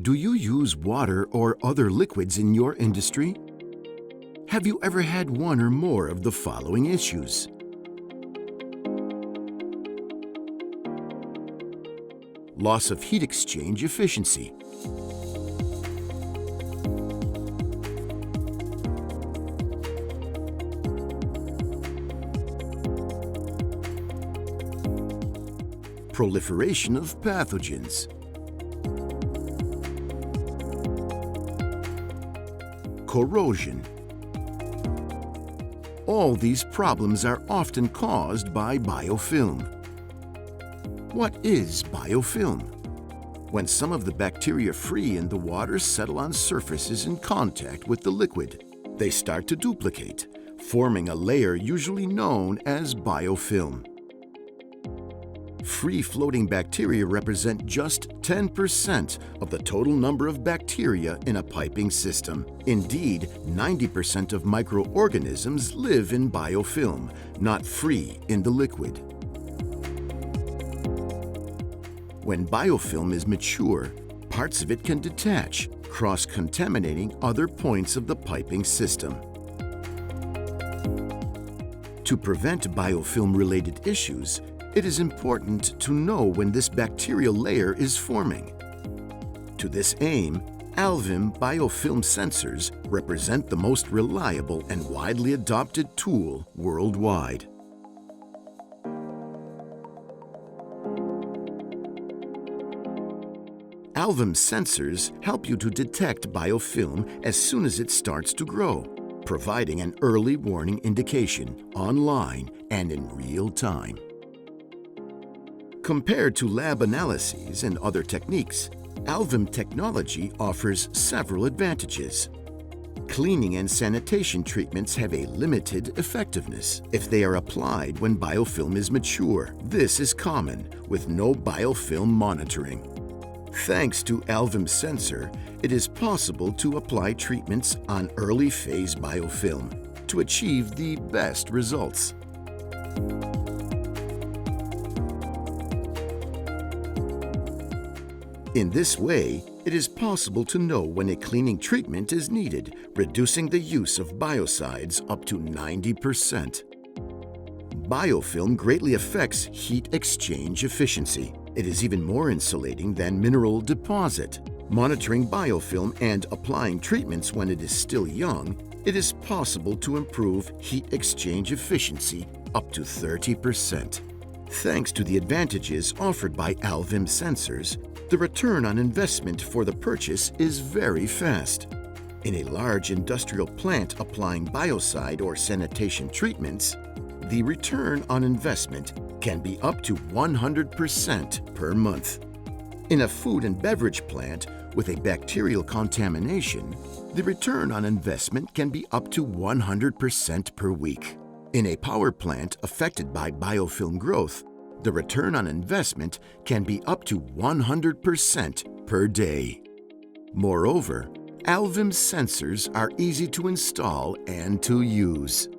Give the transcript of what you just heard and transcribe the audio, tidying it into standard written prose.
Do you use water or other liquids in your industry? Have you ever had one or more of the following issues? Loss of heat exchange efficiency. Proliferation of pathogens. Corrosion. All these problems are often caused by biofilm. What is biofilm? When some of the bacteria free in the water settle on surfaces in contact with the liquid, they start to duplicate, forming a layer usually known as biofilm. Free-floating bacteria represent just 10% of the total number of bacteria in a piping system. Indeed, 90% of microorganisms live in biofilm, not free in the liquid. When biofilm is mature, parts of it can detach, cross-contaminating other points of the piping system. To prevent biofilm-related issues, it is important to know when this bacterial layer is forming. To this aim, ALVIM Biofilm Sensors represent the most reliable and widely adopted tool worldwide. ALVIM sensors help you to detect biofilm as soon as it starts to grow, providing an early warning indication online and in real time. Compared to lab analyses and other techniques, ALVIM technology offers several advantages. Cleaning and sanitation treatments have a limited effectiveness if they are applied when biofilm is mature. This is common with no biofilm monitoring. Thanks to ALVIM sensor, it is possible to apply treatments on early phase biofilm to achieve the best results. In this way, it is possible to know when a cleaning treatment is needed, reducing the use of biocides up to 90%. Biofilm greatly affects heat exchange efficiency. It is even more insulating than mineral deposit. Monitoring biofilm and applying treatments when it is still young, it is possible to improve heat exchange efficiency up to 30%. Thanks to the advantages offered by ALVIM sensors, the return on investment for the purchase is very fast. In a large industrial plant applying biocide or sanitation treatments, the return on investment can be up to 100% per month. In a food and beverage plant with a bacterial contamination, the return on investment can be up to 100% per week. In a power plant affected by biofilm growth, the return on investment can be up to 100% per day. Moreover, ALVIM sensors are easy to install and to use.